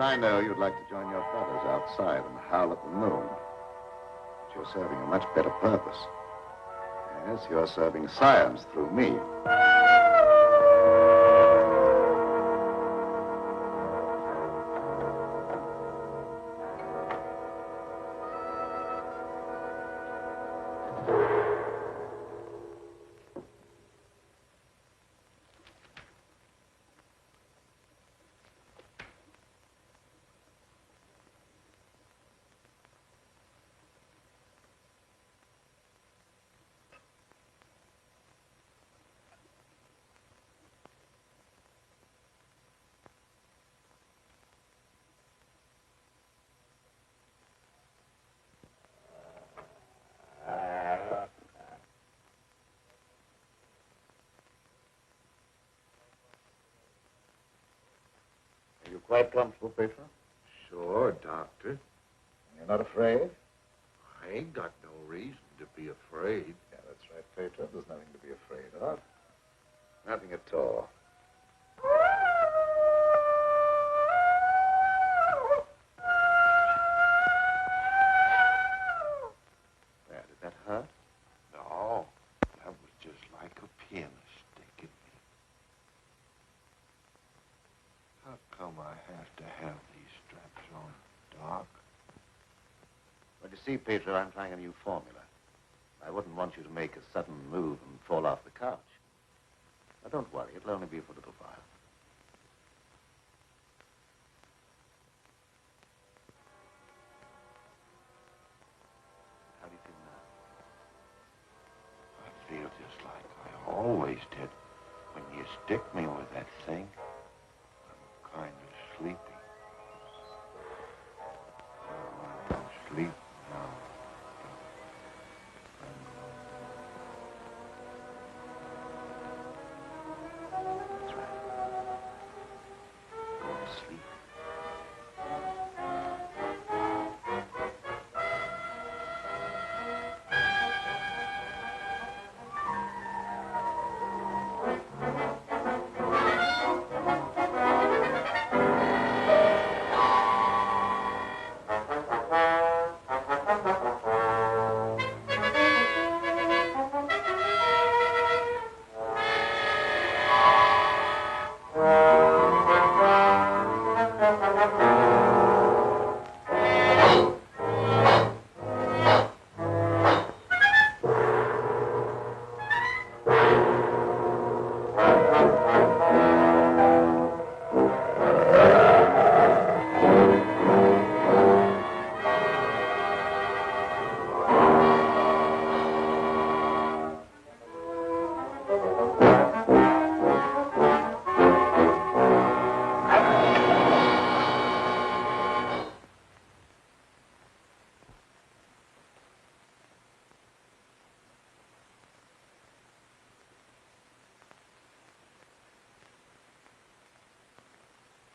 I know, you'd like to join your brothers outside and howl at the moon. But you're serving a much better purpose. Yes, you're serving science through me. Are you quite comfortable, Petro? Sure, Doctor. You're not afraid? I ain't got no reason to be afraid. Yeah, that's right, Petro. There's nothing to be afraid of. Nothing at all. There, did that hurt? No, that was just like a pin sticking me. How come I have to have these straps on, Doc? Well, you see, Petro, I'm trying a new formula. I wouldn't want you to make a sudden move and fall off the couch. Now, don't worry. It'll only be for a little while. How do you feel now? I feel just like I always did when you stick me with that thing. I'm kind of sleepy. I want to sleep now. That's right. Go to sleep.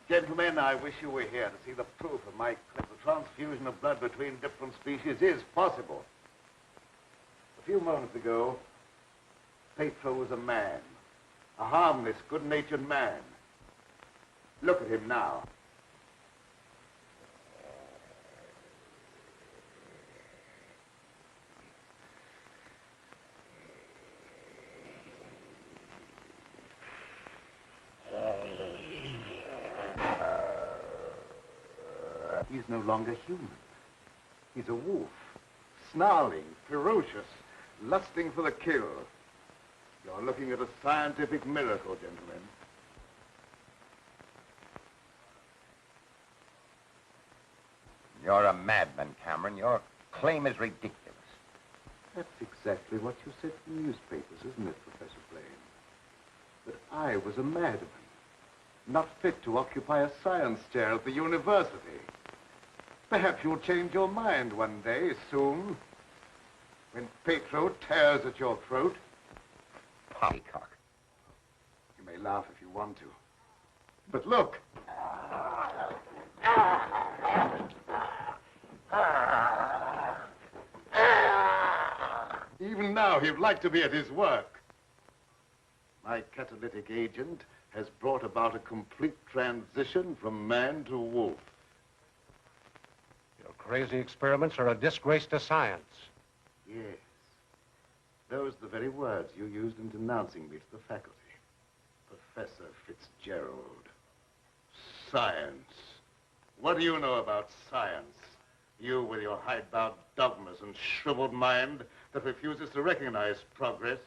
Gentlemen, I wish you were here to see the proof of my claim. The transfusion of blood between different species is possible. A few moments ago, Petro was a man. A harmless, good-natured man. Look at him now. He's no longer human. He's a wolf, snarling, ferocious, lusting for the kill. You're looking at a scientific miracle, gentlemen. You're a madman, Cameron. Your claim is ridiculous. That's exactly what you said in the newspapers, isn't it, Professor Blaine? That I was a madman, not fit to occupy a science chair at the university. Perhaps you'll change your mind one day, soon, when Petro tears at your throat. Poppycock. You may laugh if you want to. But look. Even now, he'd like to be at his work. My catalytic agent has brought about a complete transition from man to wolf. crazy experiments are a disgrace to science. Yes. Those are the very words you used in denouncing me to the faculty. Professor Fitzgerald. Science. What do you know about science? You with your hidebound dogmas and shriveled mind that refuses to recognize progress.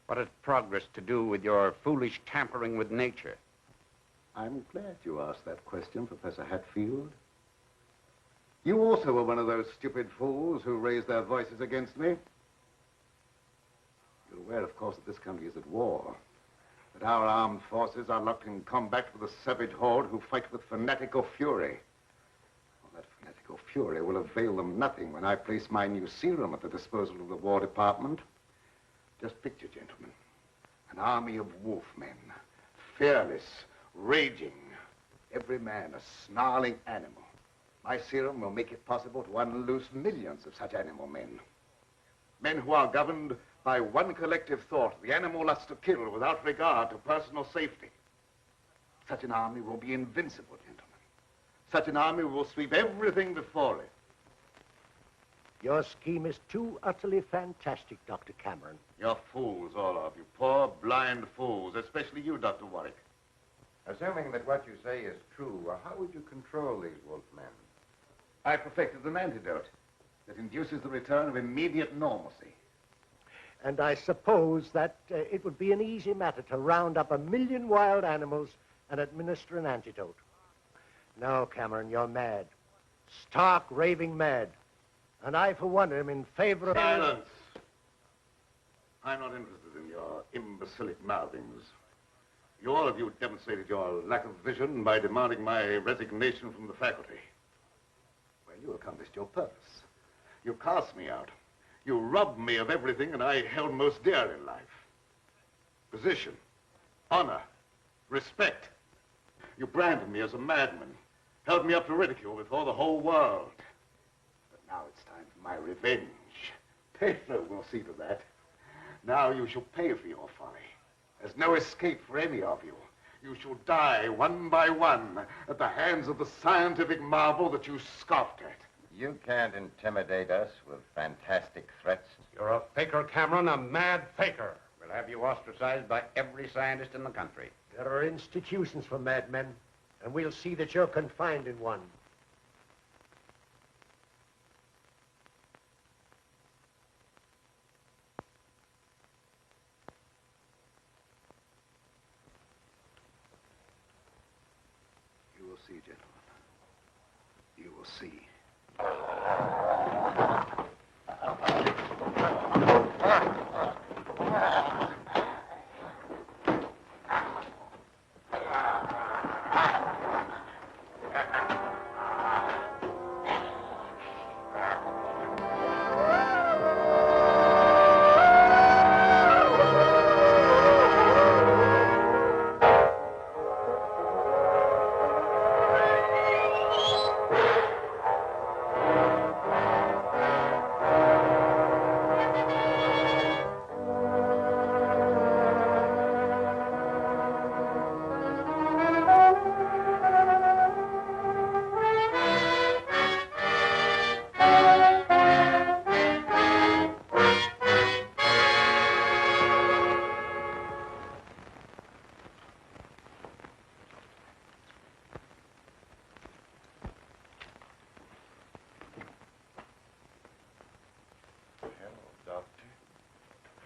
What has progress to do with your foolish tampering with nature? I'm glad you asked that question, Professor Hatfield. You also were one of those stupid fools who raised their voices against me. You're aware, of course, that this country is at war. That our armed forces are locked in combat with a savage horde who fight with fanatical fury. Well, that fanatical fury will avail them nothing when I place my new serum at the disposal of the War Department. Just picture, gentlemen, an army of wolfmen, fearless, raging, every man a snarling animal. My serum will make it possible to unloose millions of such animal men. Men who are governed by one collective thought, the animal lust to kill without regard to personal safety. Such an army will be invincible, gentlemen. Such an army will sweep everything before it. Your scheme is too utterly fantastic, Dr. Cameron. You're fools, all of you. Poor, blind fools, especially you, Dr. Warwick. Assuming that what you say is true, how would you control these wolfmen? I perfected an antidote that induces the return of immediate normalcy. And I suppose that it would be an easy matter to round up 1 million wild animals and administer an antidote. No, Cameron, you're mad. Stark, raving mad. And I, for one, am in favor of... Silence! I'm not interested in your imbecilic mouthings. All of you demonstrated your lack of vision by demanding my resignation from the faculty. Well, you accomplished your purpose. You cast me out. You robbed me of everything that I held most dear in life. Position, honor, respect. You branded me as a madman, held me up to ridicule before the whole world. But now it's time for my revenge. Pedro will see to that. Now you shall pay for your folly. There's no escape for any of you. You shall die one by one at the hands of the scientific marvel that you scoffed at. You can't intimidate us with fantastic threats. You're a faker, Cameron, a mad faker. We'll have you ostracized by every scientist in the country. There are institutions for madmen, and we'll see that you're confined in one. You will see, gentlemen. You will see.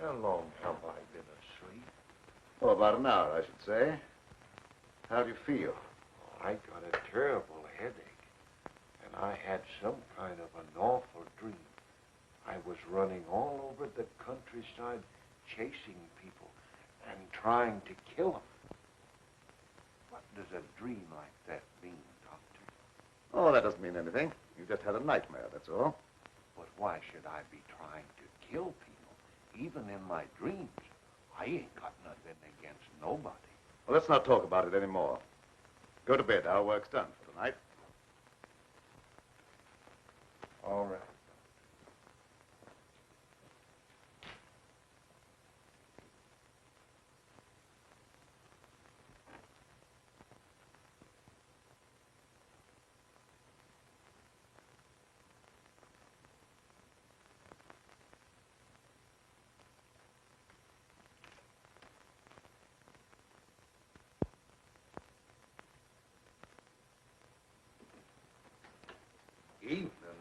How long have I been asleep? Oh, about an hour, I should say. How do you feel? I got a terrible headache, and I had some kind of an awful dream. I was running all over the countryside, chasing people and trying to kill them. What does a dream like that mean, Doctor? Oh, that doesn't mean anything. You just had a nightmare, that's all. But why should I be trying to kill people? Even in my dreams, I ain't got nothing against nobody. Well, let's not talk about it anymore. Go to bed. Our work's done for tonight. All right.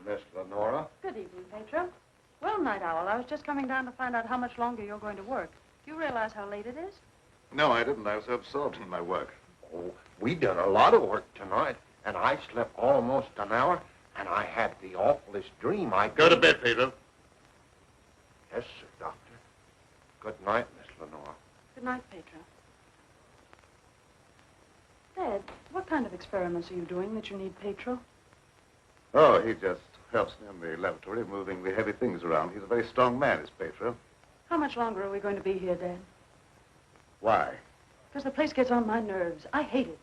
Miss Lenora. Good evening, Pedro. Well, Night Owl, I was just coming down to find out how much longer you're going to work. Do you realize how late it is? No, I didn't. I was so absorbed in my work. Oh, we done a lot of work tonight, and I slept almost an hour, and I had the awfulest dream. Go to bed, Pedro. Yes, sir, Doctor. Good night, Miss Lenora. Good night, Pedro. Dad, what kind of experiments are you doing that you need Pedro? Oh, he just helps me in the laboratory, moving the heavy things around. He's a very strong man, is Pedro. How much longer are we going to be here, Dad? Why? Because the place gets on my nerves. I hate it.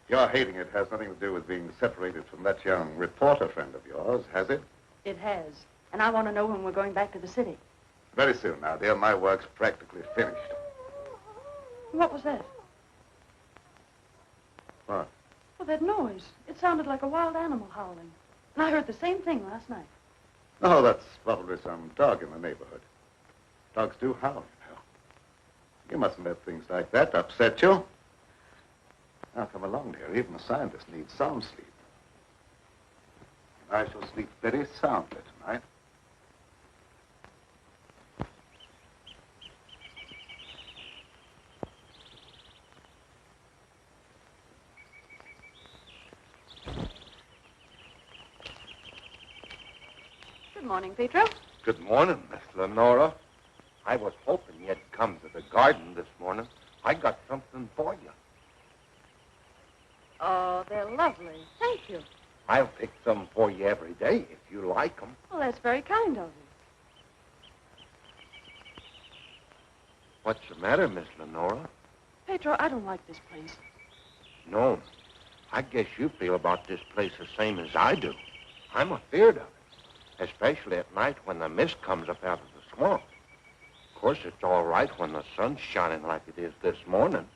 Your hating it has nothing to do with being separated from that young reporter friend of yours, has it? It has. And I want to know when we're going back to the city. Very soon now, dear. My work's practically finished. What was that? What? Well, that noise. It sounded like a wild animal howling. And I heard the same thing last night. Oh, that's probably some dog in the neighborhood. Dogs do howl, you know. You mustn't let things like that upset you. Now, come along, dear. Even a scientist needs sound sleep. I shall sleep very soundly tonight. Good morning, Pedro. Good morning, Miss Lenora. I was hoping you'd come to the garden this morning. I got something for you. Oh, they're lovely. Thank you. I'll pick some for you every day if you like them. Well, that's very kind of you. What's the matter, Miss Lenora? Pedro, I don't like this place. No. I guess you feel about this place the same as I do. I'm afeard of it, especially at night when the mist comes up out of the swamp. Of course, it's all right when the sun's shining like it is this morning.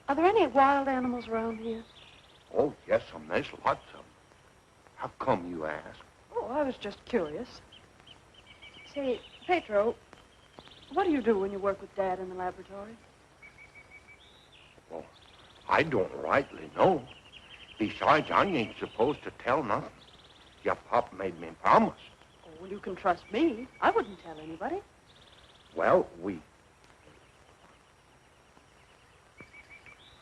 Are there any wild animals around here? Oh, yes, there's lots of them. How come you ask? Oh, I was just curious. Say, Pedro, what do you do when you work with Dad in the laboratory? Well, I don't rightly know. Besides, I ain't supposed to tell nothing. Your pop made me promise. Oh, well, you can trust me. I wouldn't tell anybody. Well,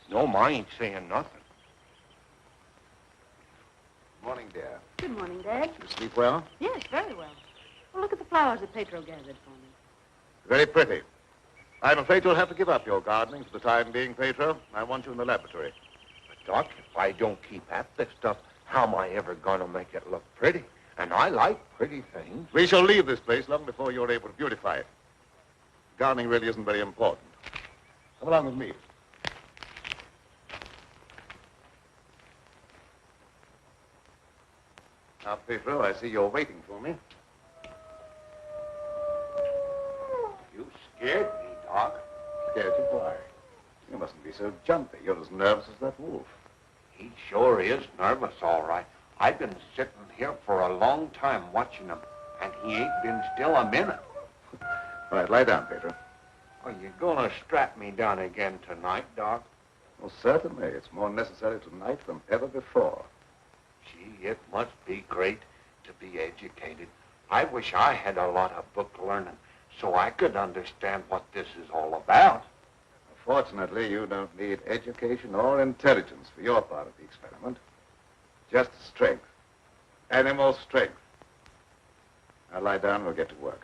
No, I ain't saying nothing. Morning, dear. Good morning, Dad. You sleep well? Yes, very well. Well, look at the flowers that Pedro gathered for me. Very pretty. I'm afraid you'll have to give up your gardening for the time being, Pedro. I want you in the laboratory. But, Doc, if I don't keep at this stuff, how am I ever going to make it look pretty? And I like pretty things. We shall leave this place long before you're able to beautify it. Gardening really isn't very important. Come along with me. Now, Pedro, I see you're waiting for me. You scared me, Doc. Scared you? Why? You mustn't be so jumpy. You're as nervous as that wolf. He sure is nervous, all right. I've been sitting here for a long time watching him, and he ain't been still a minute. All right, lie down, Pedro. Are you going to strap me down again tonight, Doc? Well, certainly. It's more necessary tonight than ever before. Gee, it must be great to be educated. I wish I had a lot of book learning so I could understand what this is all about. Fortunately, you don't need education or intelligence for your part of the experiment. Just strength. Animal strength. Now lie down and we'll get to work.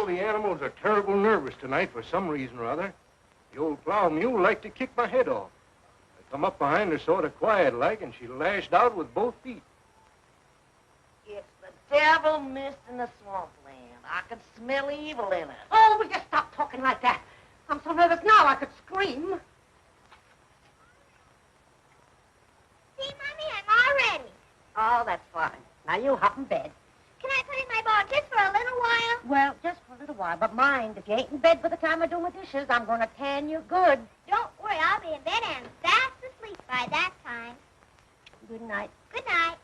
all the animals are terrible nervous tonight for some reason or other. The old plow mule liked to kick my head off. I come up behind her sort of quiet-like, and she lashed out with both feet. It's the devil mist in the swampland. I can smell evil in it. Oh, will you stop talking like that? I'm so nervous now I could scream. See, Mommy, I'm all ready. Oh, that's fine. Now you hop in bed. Can I put in my ball just for a little while? Well, just for a little while. But mind, if you ain't in bed by the time I do my dishes, I'm going to tan you good. Don't worry, I'll be in bed and fast asleep by that time. Good night. Good night.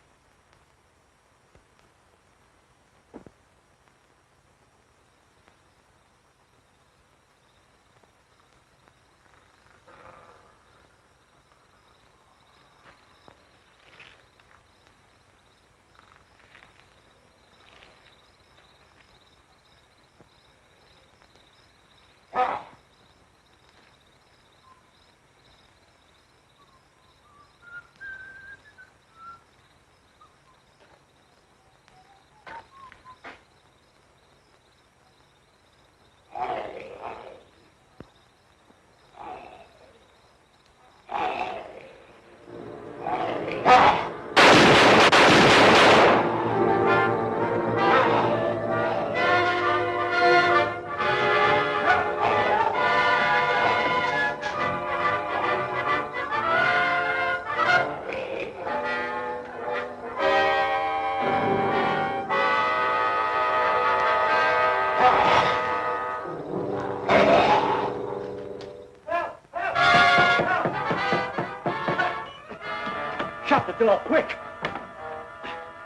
Shut the door, quick!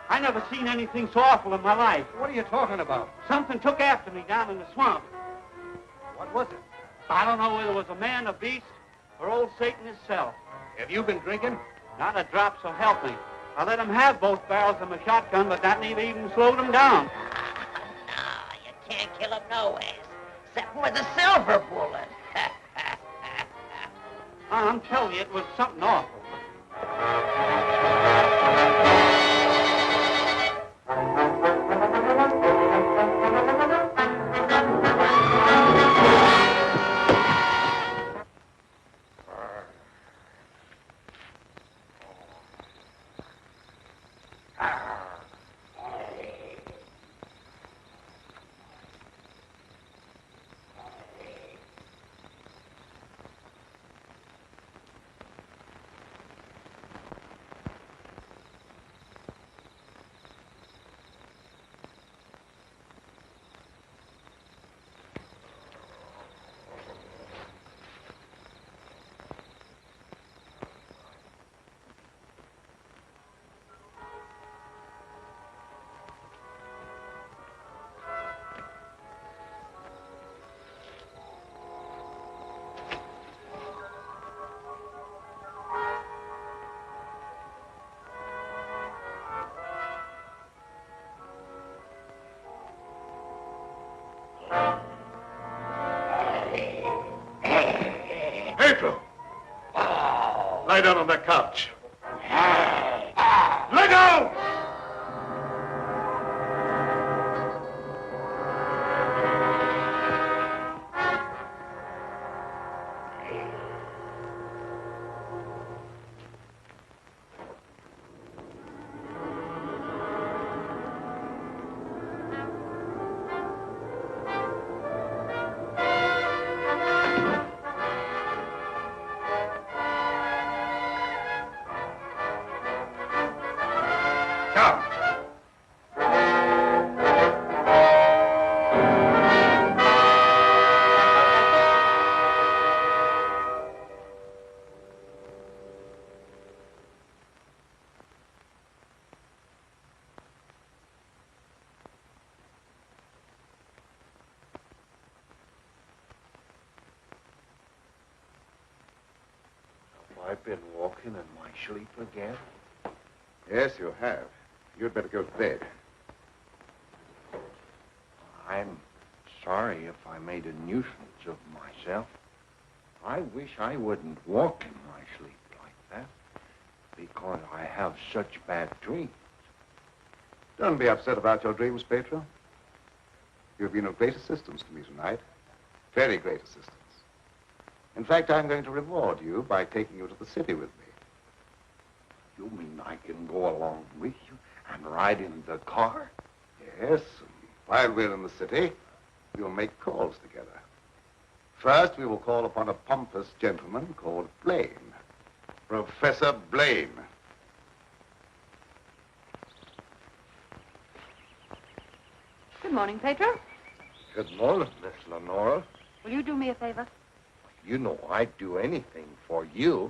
I never seen anything so awful in my life. What are you talking about? Something took after me down in the swamp. What was it? I don't know whether it was a man, a beast, or old Satan himself. Have you been drinking? Not a drop, so help me. I let him have both barrels of my shotgun, but that never even slowed him down. No, you can't kill him no ways, except with a silver bullet. I'm telling you, it was something awful. Pedro! Lie down on that couch. Lie down! I've been walking in my sleep again. Yes, you have. You'd better go to bed. I'm sorry if I made a nuisance of myself. I wish I wouldn't walk in my sleep like that, because I have such bad dreams. Don't be upset about your dreams, Pedro. You've been of great assistance to me tonight. Very great assistance. In fact, I'm going to reward you by taking you to the city with me. You mean I can go along with you and ride in the car? Yes, and while we're in the city, we'll make calls together. First, we will call upon a pompous gentleman called Blaine. Professor Blaine. Good morning, Pedro. Good morning, Miss Lenora. Will you do me a favor? You know I'd do anything for you.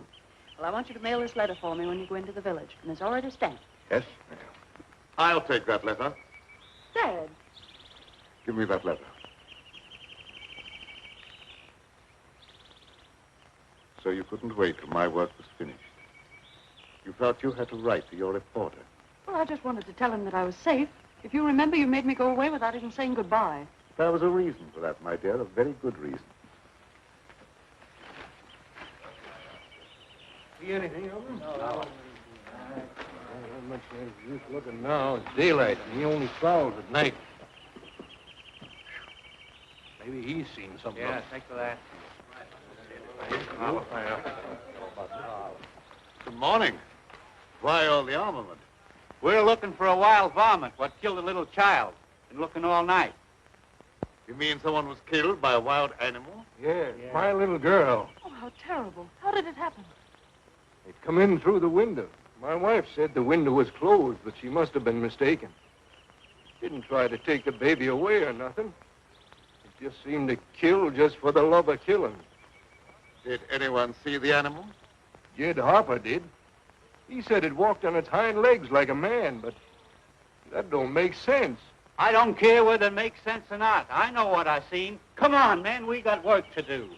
Well, I want you to mail this letter for me when you go into the village. And it's already stamped. Yes, ma'am. I'll take that letter. Dad. Give me that letter. So you couldn't wait till my work was finished. You felt you had to write to your reporter. Well, I just wanted to tell him that I was safe. If you remember, you made me go away without even saying goodbye. There was a reason for that, my dear, a very good reason. See anything of him? No. Not much use looking now. It's daylight, and he only prowls at night. Maybe he's seen something. Yeah, thanks for that. Good morning. Why all the armament? We're looking for a wild varmint what killed a little child. Been looking all night. You mean someone was killed by a wild animal? Yeah, my little girl. Oh, how terrible. How did it happen? They'd come in through the window. My wife said the window was closed, but she must have been mistaken. Didn't try to take the baby away or nothing. It just seemed to kill just for the love of killing. Did anyone see the animal? Jed Harper did. He said it walked on its hind legs like a man, but that don't make sense. I don't care whether it makes sense or not. I know what I seen. Come on, man, we got work to do.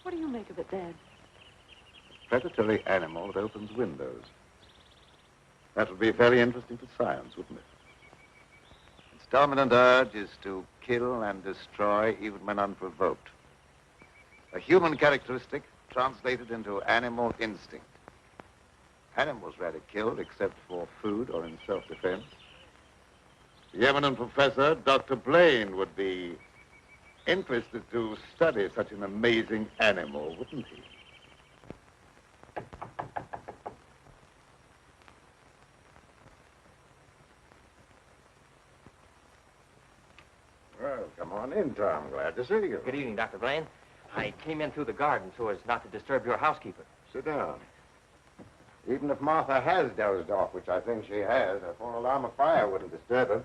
What do you make of it, Dad? Predatory animal that opens windows. That would be very interesting to science, wouldn't it? Its dominant urge is to kill and destroy even when unprovoked. A human characteristic translated into animal instinct. Animals rarely killed except for food or in self-defense. The eminent professor, Dr. Blaine, would be interested to study such an amazing animal, wouldn't he? Well, come on in, Tom. Glad to see you. Good evening, Dr. Blaine. I came in through the garden so as not to disturb your housekeeper. Sit down. Even if Martha has dozed off, which I think she has, a full alarm of fire wouldn't disturb her.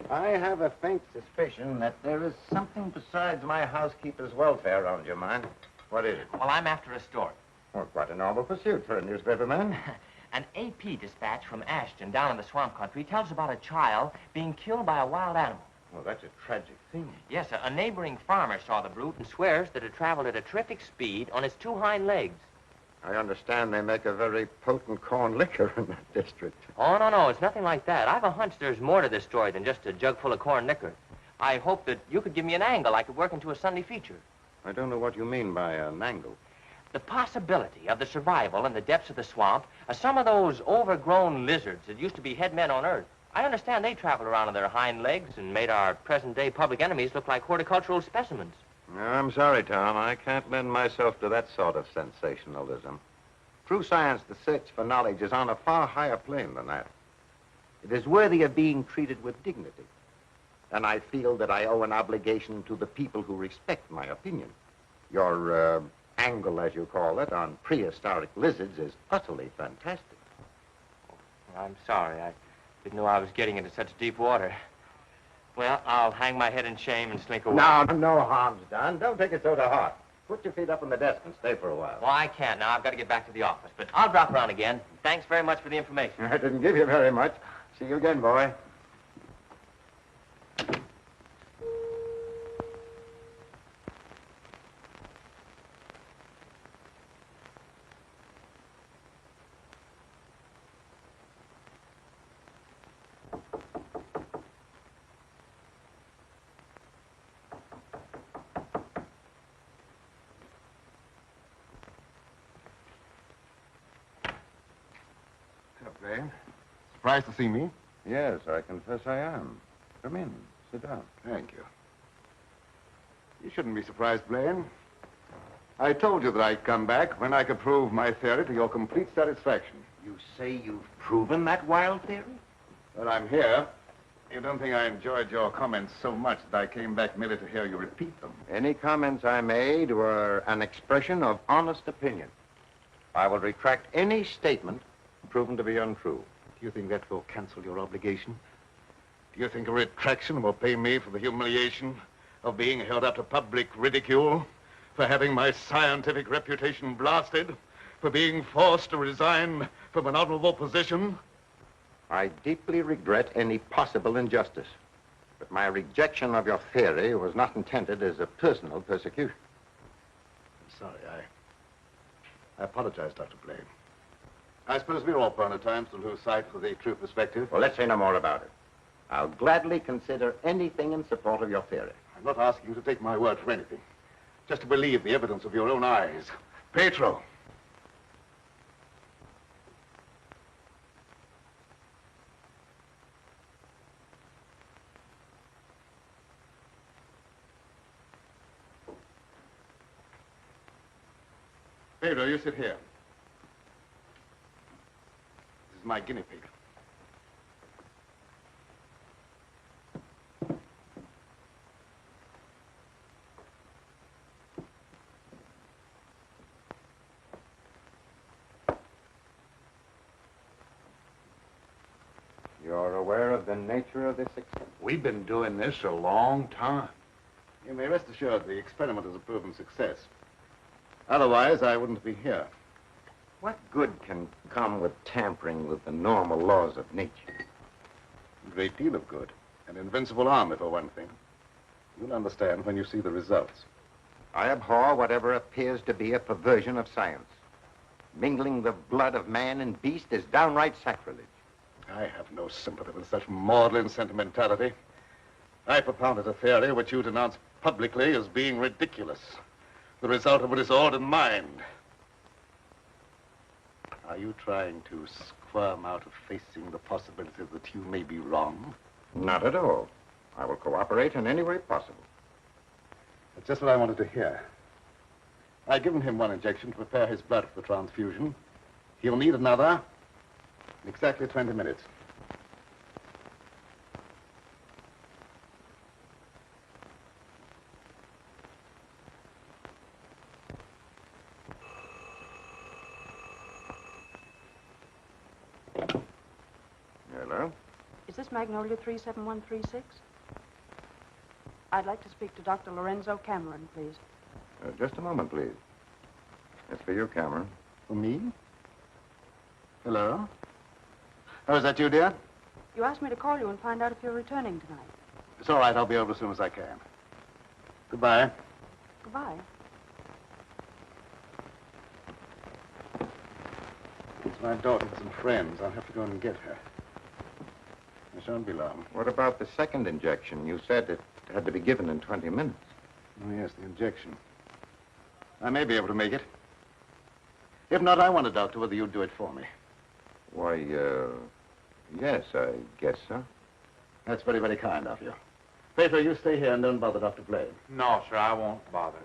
I have a faint suspicion that there is something besides my housekeeper's welfare on your mind. What is it? Well, I'm after a story. Well, quite a novel pursuit for a newspaperman. An AP dispatch from Ashton down in the swamp country tells about a child being killed by a wild animal. Well, that's a tragic thing. Yes, a neighboring farmer saw the brute and swears that it traveled at a terrific speed on its two hind legs. I understand they make a very potent corn liquor in that district. Oh, no, it's nothing like that. I've a hunch there's more to this story than just a jug full of corn liquor. I hope that you could give me an angle I could work into a Sunday feature. I don't know what you mean by an angle. The possibility of the survival in the depths of the swamp of some of those overgrown lizards that used to be head men on Earth. I understand they traveled around on their hind legs and made our present-day public enemies look like horticultural specimens. No, I'm sorry, Tom. I can't lend myself to that sort of sensationalism. True science, the search for knowledge, is on a far higher plane than that. It is worthy of being treated with dignity. And I feel that I owe an obligation to the people who respect my opinion. Your angle, as you call it, on prehistoric lizards is utterly fantastic. I'm sorry. I didn't know I was getting into such deep water. Well, I'll hang my head in shame and slink away. No harm's done. Don't take it so to heart. Put your feet up on the desk and stay for a while. Well, I can't now. I've got to get back to the office. But I'll drop around again. Thanks very much for the information. I didn't give you very much. See you again, boy. Blaine. Surprised to see me? Yes, I confess I am. Come in. Sit down. Thank you. You shouldn't be surprised, Blaine. I told you that I'd come back when I could prove my theory to your complete satisfaction. You say you've proven that wild theory? Well, I'm here. You don't think I enjoyed your comments so much that I came back merely to hear you repeat them? Any comments I made were an expression of honest opinion. I will retract any statement proven to be untrue. Do you think that will cancel your obligation? Do you think a retraction will pay me for the humiliation of being held up to public ridicule, for having my scientific reputation blasted, for being forced to resign from an honorable position? I deeply regret any possible injustice, but my rejection of your theory was not intended as a personal persecution. I'm sorry. I apologize, Dr. Blaine. I suppose we're all prone at times to lose sight of the true perspective. Well, let's say no more about it. I'll gladly consider anything in support of your theory. I'm not asking you to take my word for anything. Just to believe the evidence of your own eyes. Pedro. Pedro, you sit here. This is my guinea pig. You're aware of the nature of this experiment? We've been doing this a long time. You may rest assured the experiment is a proven success. Otherwise, I wouldn't be here. What good can come with tampering with the normal laws of nature? A great deal of good. An invincible army, for one thing. You'll understand when you see the results. I abhor whatever appears to be a perversion of science. Mingling the blood of man and beast is downright sacrilege. I have no sympathy with such maudlin sentimentality. I propounded a theory which you denounced publicly as being ridiculous. The result of a disordered mind. Are you trying to squirm out of facing the possibility that you may be wrong? Not at all. I will cooperate in any way possible. That's just what I wanted to hear. I've given him one injection to prepare his blood for the transfusion. He'll need another in exactly 20 minutes. Hello? Is this Magnolia 37136? I'd like to speak to Dr. Lorenzo Cameron, please. Just a moment, please. It's for you, Cameron. For me? Hello? Oh, is that you, dear? You asked me to call you and find out if you're returning tonight. It's all right. I'll be over as soon as I can. Goodbye. Goodbye. It's my daughter with some friends. I'll have to go and get her. I shan't be long. What about the second injection? You said it had to be given in 20 minutes. Oh, yes, the injection. I may be able to make it. If not, I wonder, Doctor, whether you'd do it for me. Why, yes, I guess so. That's very, very kind of you. Pedro, you stay here and don't bother Dr. Blaine. No, sir, I won't bother.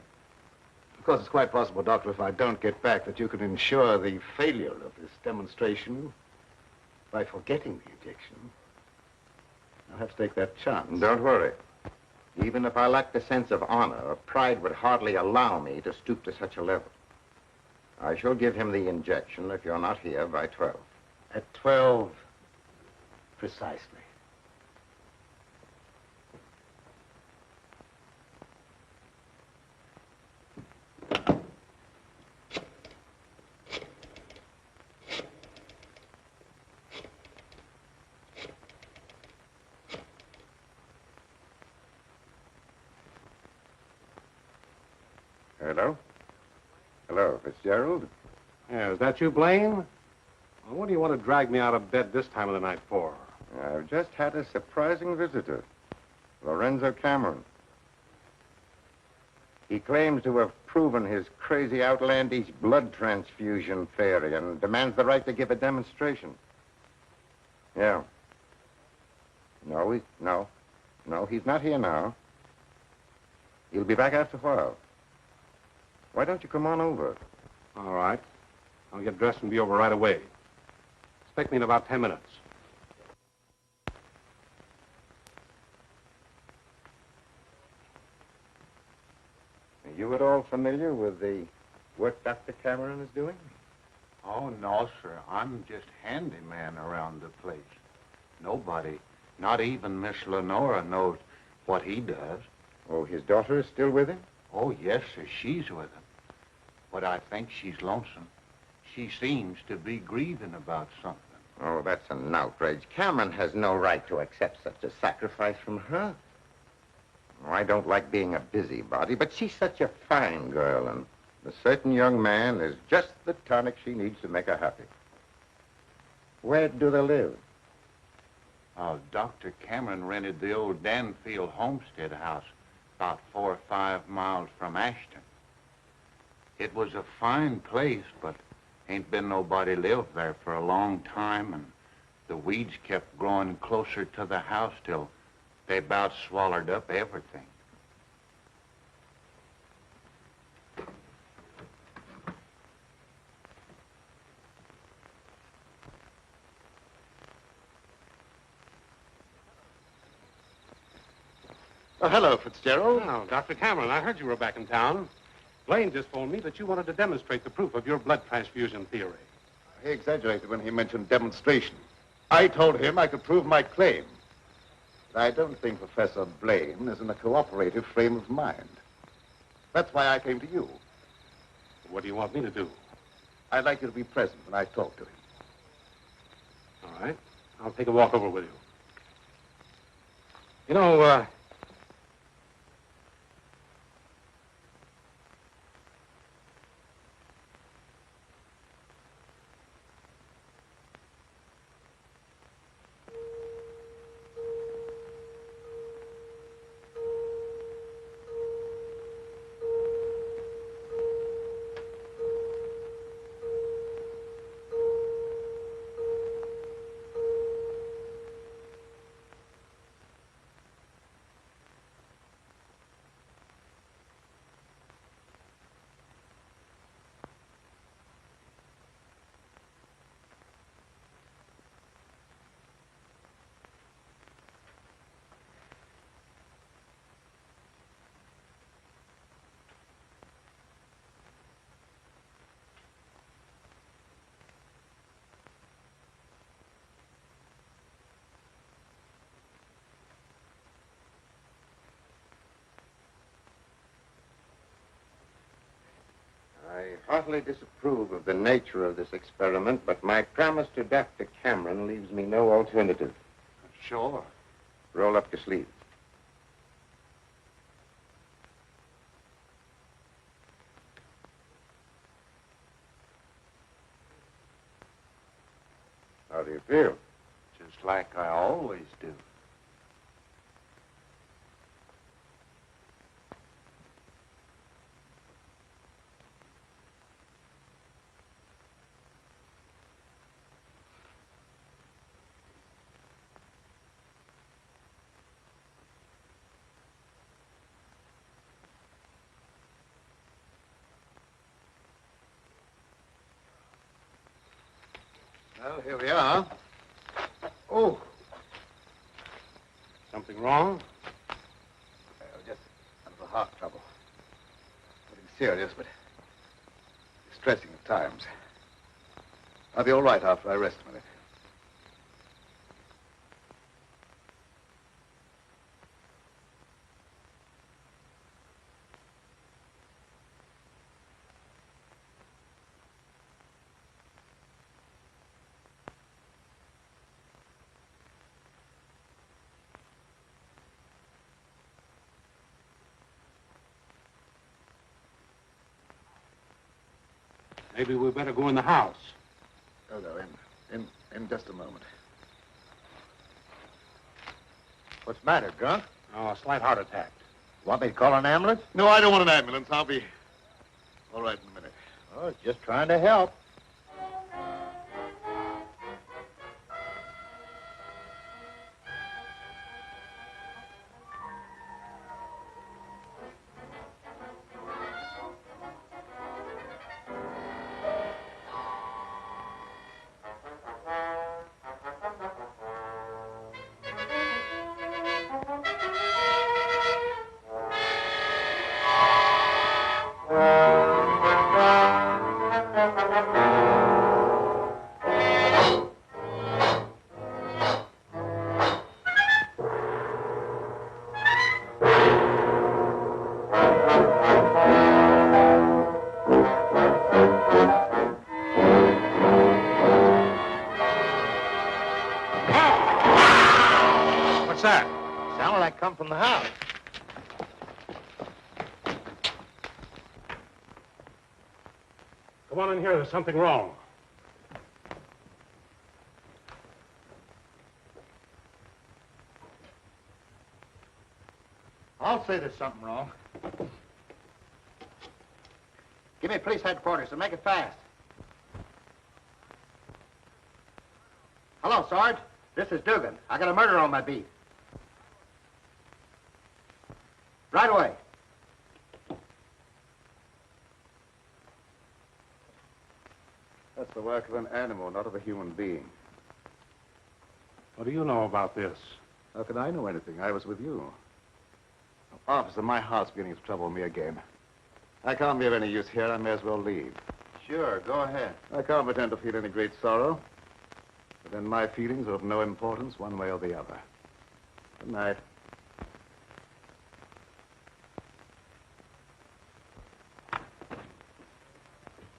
Of course, it's quite possible, Doctor, if I don't get back, that you could ensure the failure of this demonstration by forgetting the injection. I'll have to take that chance. Don't worry. Even if I lacked a sense of honor, pride would hardly allow me to stoop to such a level. I shall give him the injection if you're not here by 12. At 12, precisely. Hello? Hello, Fitzgerald? Yeah, is that you, Blaine? Well, what do you want to drag me out of bed this time of the night for? I've just had a surprising visitor, Lorenzo Cameron. He claims to have proven his crazy, outlandish blood transfusion theory and demands the right to give a demonstration. Yeah. No, he's not here now. He'll be back after a while. Why don't you come on over? All right. I'll get dressed and be over right away. Expect me in about 10 minutes. Are you at all familiar with the work Dr. Cameron is doing? Oh, no, sir. I'm just handyman around the place. Nobody, not even Miss Lenora, knows what he does. Oh, his daughter is still with him? Oh, yes, sir. She's with him. But I think she's lonesome. She seems to be grieving about something. Oh, that's an outrage. Cameron has no right to accept such a sacrifice from her. Oh, I don't like being a busybody, but she's such a fine girl, and a certain young man is just the tonic she needs to make her happy. Where do they live? Dr. Cameron rented the old Danfield homestead house about 4 or 5 miles from Ashton. It was a fine place, but ain't been nobody lived there for a long time, and the weeds kept growing closer to the house till they about swallowed up everything. Oh, hello, Fitzgerald. Oh, Dr. Cameron, I heard you were back in town. Blaine just phoned me that you wanted to demonstrate the proof of your blood transfusion theory. He exaggerated when he mentioned demonstration. I told him I could prove my claim. But I don't think Professor Blaine is in a cooperative frame of mind. That's why I came to you. What do you want me to do? I'd like you to be present when I talk to him. All right. I'll take a walk over with you. You know, I heartily disapprove of the nature of this experiment, but my promise to Dr. Cameron leaves me no alternative. Sure. Roll up your sleeves. How do you feel? Just like I always do. Well, here we are. Oh. Something wrong? Just a little heart trouble. Nothing serious, but distressing at times. I'll be all right after I rest a minute. Maybe we better go in the house. Oh, no, in just a moment. What's the matter, Grant? Oh, a slight heart attack. Want me to call an ambulance? No, I don't want an ambulance. I'll be all right in a minute. Oh, just trying to help. What's that? Sounded like come from the house. Come on in here. There's something wrong. I'll say there's something wrong. Give me police headquarters and make it fast. Hello, Sarge. This is Dugan. I got a murder on my beat. Right away. That's the work of an animal, not of a human being. What do you know about this? How can I know anything? I was with you. Officer, my heart's beginning to trouble me again. I can't be of any use here. I may as well leave. Sure, go ahead. I can't pretend to feel any great sorrow. But then my feelings are of no importance one way or the other. Good night.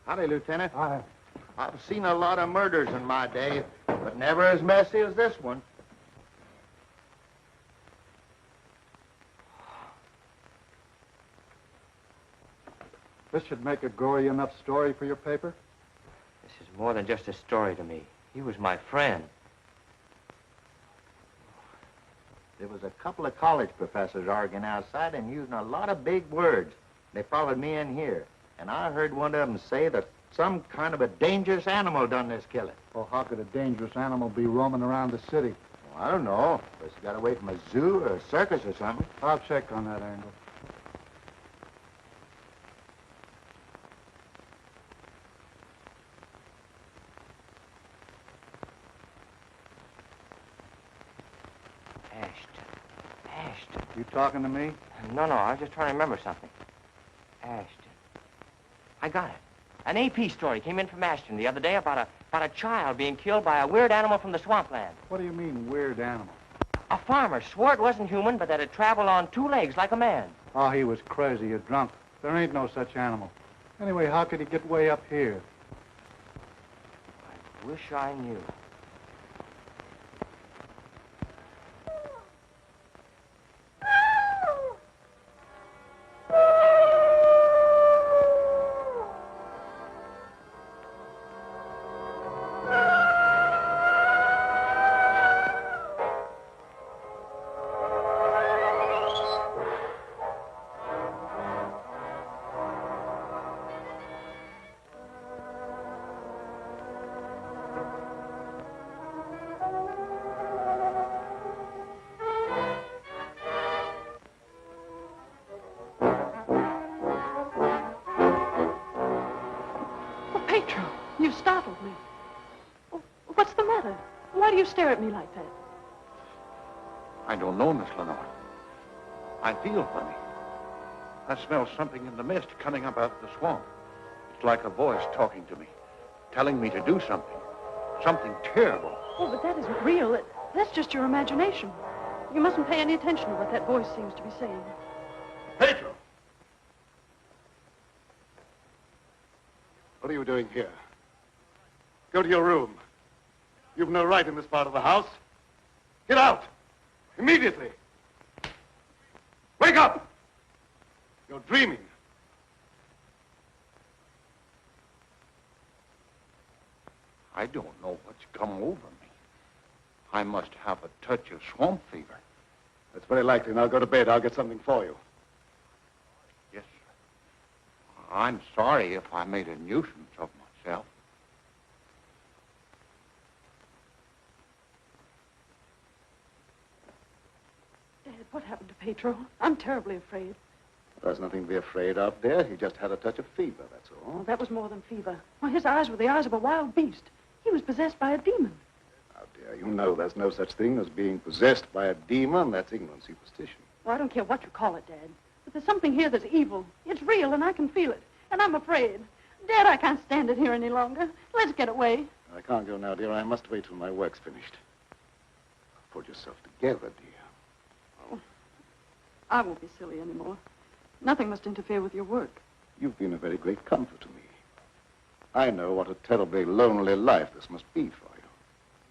Howdy, Lieutenant. Hi. I've seen a lot of murders in my day, but never as messy as this one. This should make a gory enough story for your paper? This is more than just a story to me. He was my friend. There was a couple of college professors arguing outside and using a lot of big words. They followed me in here, and I heard one of them say that some kind of a dangerous animal done this killing. Well, how could a dangerous animal be roaming around the city? Well, I don't know. Guess he got away from a zoo or a circus or something. I'll check on that angle. Ashton. You talking to me? No, I was just trying to remember something. Ashton. I got it. An AP story came in from Ashton the other day about a child being killed by a weird animal from the swampland. What do you mean, weird animal? A farmer swore it wasn't human, but that it traveled on 2 legs like a man. Oh, he was crazy or drunk. There ain't no such animal. Anyway, how could he get way up here? I wish I knew. You startled me. Oh, what's the matter? Why do you stare at me like that? I don't know, Miss Lenore. I feel funny. I smell something in the mist coming up out of the swamp. It's like a voice talking to me, telling me to do something. Something terrible. Oh, but that isn't real. That's just your imagination. You mustn't pay any attention to what that voice seems to be saying. Pedro! What are you doing here? Go to your room. You've no right in this part of the house. Get out! Immediately! Wake up! You're dreaming. I don't know what's come over me. I must have a touch of swamp fever. That's very likely. Now go to bed. I'll get something for you. Yes, sir. I'm sorry if I made a nuisance of myself. Dad, what happened to Pedro? I'm terribly afraid. There's nothing to be afraid of, dear. He just had a touch of fever, that's all. Oh, that was more than fever. Why, his eyes were the eyes of a wild beast. He was possessed by a demon. Now, dear, you know there's no such thing as being possessed by a demon. That's ignorant superstition. Well, I don't care what you call it, Dad. But there's something here that's evil. It's real, and I can feel it. And I'm afraid. Dad, I can't stand it here any longer. Let's get away. I can't go now, dear. I must wait till my work's finished. Pull yourself together, dear. Oh, I won't be silly anymore. Nothing must interfere with your work. You've been a very great comfort to me. I know what a terribly lonely life this must be for you.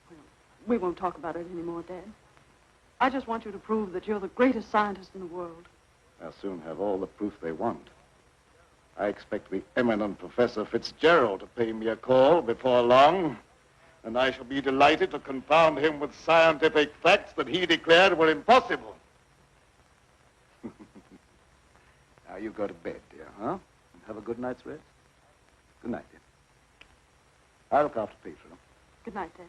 Well, we won't talk about it anymore, Dad. I just want you to prove that you're the greatest scientist in the world. They'll soon have all the proof they want. I expect the eminent Professor Fitzgerald to pay me a call before long, and I shall be delighted to confound him with scientific facts that he declared were impossible. Now you go to bed, dear, huh? And have a good night's rest. Good night, dear. I'll look after Peter. Good night, Dad.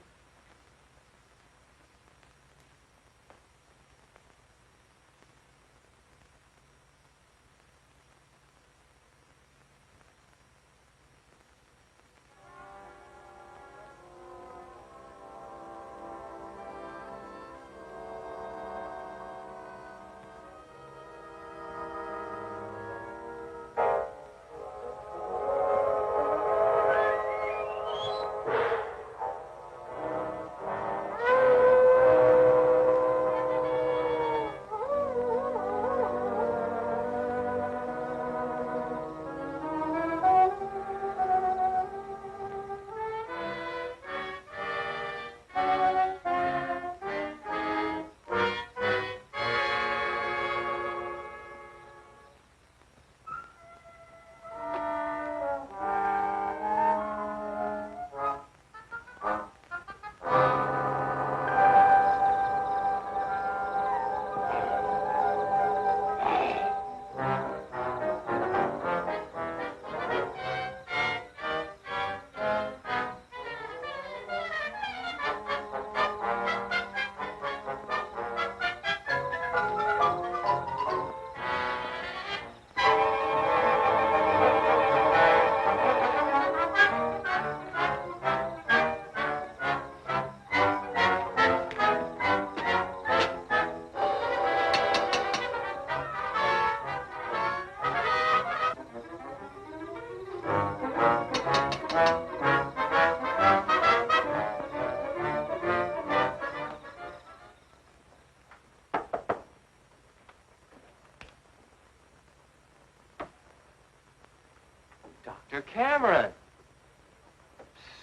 Dr. Cameron.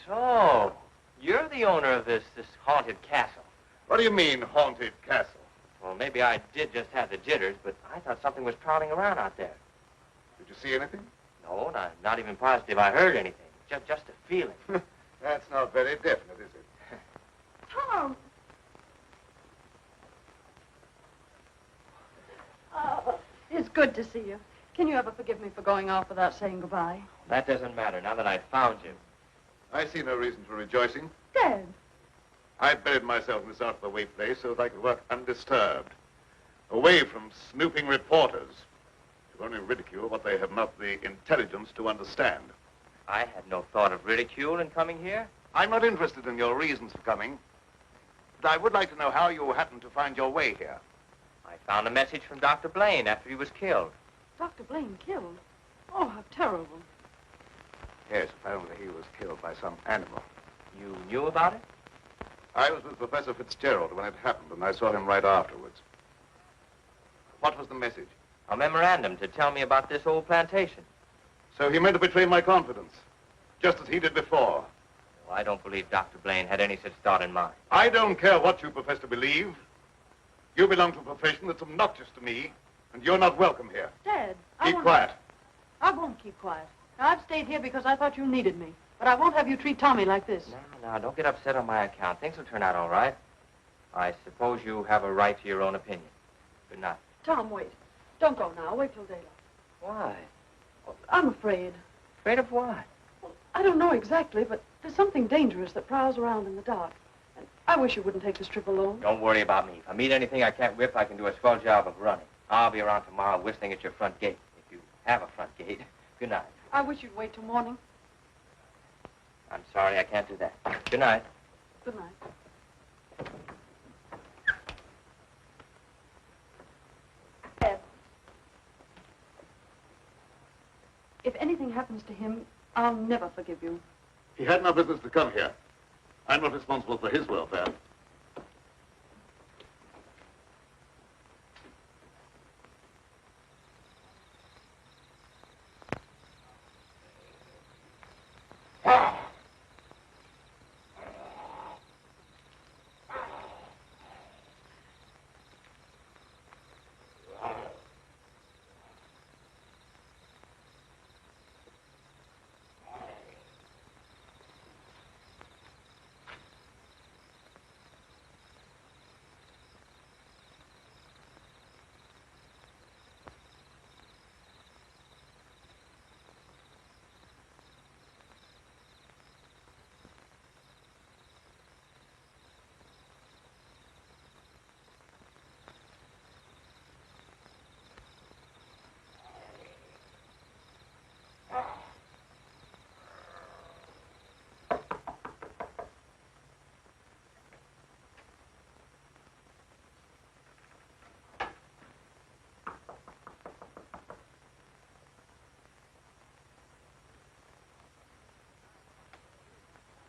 So, you're the owner of this haunted castle. What do you mean, haunted castle? Well, maybe I did just have the jitters, but I thought something was prowling around out there. Did you see anything? No, not even positive I heard anything. Just a feeling. That's not very definite, is it? Tom! Oh, it's good to see you. Can you ever forgive me for going off without saying goodbye? That doesn't matter now that I've found you. I see no reason for rejoicing. Dad! I buried myself in this out-of-the-way place so that I could work undisturbed, away from snooping reporters who only ridicule what they have not the intelligence to understand. I had no thought of ridicule in coming here. I'm not interested in your reasons for coming, but I would like to know how you happened to find your way here. I found a message from Dr. Blaine after he was killed. Dr. Blaine killed? Oh, how terrible. Yes, apparently he was killed by some animal. You knew about it? I was with Professor Fitzgerald when it happened, and I saw him right afterwards. What was the message? A memorandum to tell me about this old plantation. So he meant to betray my confidence, just as he did before. Well, I don't believe Dr. Blaine had any such thought in mind. I don't care what you profess to believe. You belong to a profession that's obnoxious to me, and you're not welcome here. Dad, Keep quiet. I won't keep quiet. Now, I've stayed here because I thought you needed me. But I won't have you treat Tommy like this. No, don't get upset on my account. Things will turn out all right. I suppose you have a right to your own opinion. Good night. Tom, wait. Don't go now. Wait till daylight. Why? Well, I'm afraid. Afraid of what? Well, I don't know exactly, but there's something dangerous that prowls around in the dark. And I wish you wouldn't take this trip alone. Don't worry about me. If I meet anything I can't whip, I can do a swell job of running. I'll be around tomorrow whistling at your front gate, if you have a front gate. Good night. I wish you'd wait till morning. I'm sorry, I can't do that. Good night. Good night. Ed, if anything happens to him, I'll never forgive you. He had no business to come here. I'm not responsible for his welfare.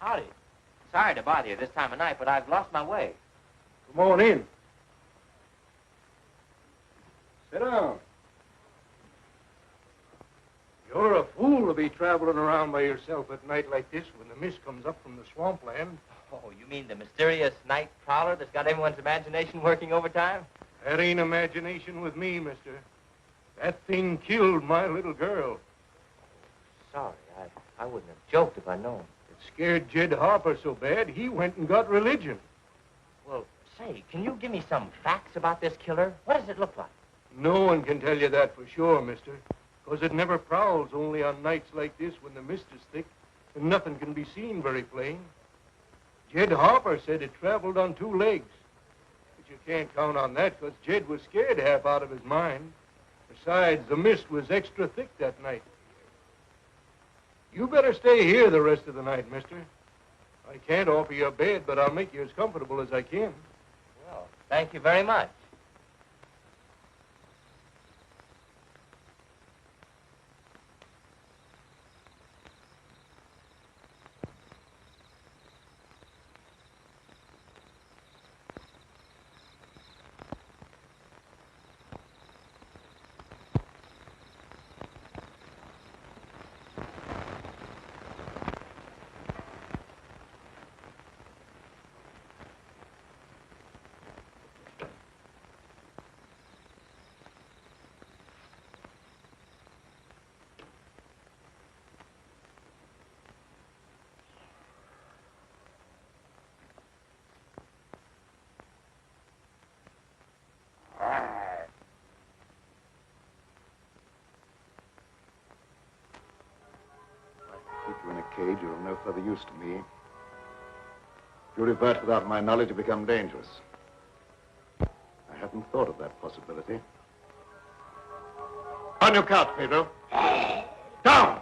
Howdy. Sorry to bother you this time of night, but I've lost my way. Come on in. Sit down. You're a fool to be traveling around by yourself at night like this when the mist comes up from the swampland. Oh, you mean the mysterious night prowler that's got everyone's imagination working overtime? That ain't imagination with me, mister. That thing killed my little girl. Sorry, I wouldn't have joked if I'd known. It scared Jed Harper so bad, he went and got religion. Well, say, can you give me some facts about this killer? What does it look like? No one can tell you that for sure, mister. Because it never prowls only on nights like this when the mist is thick and nothing can be seen very plain. Jed Harper said it traveled on 2 legs. But you can't count on that because Jed was scared half out of his mind. Besides, the mist was extra thick that night. You better stay here the rest of the night, mister. I can't offer you a bed, but I'll make you as comfortable as I can. Well, thank you very much. Keep you in a cage, you're of no further use to me. If you revert without my knowledge, you become dangerous. I hadn't thought of that possibility. On your couch, Pedro. Down!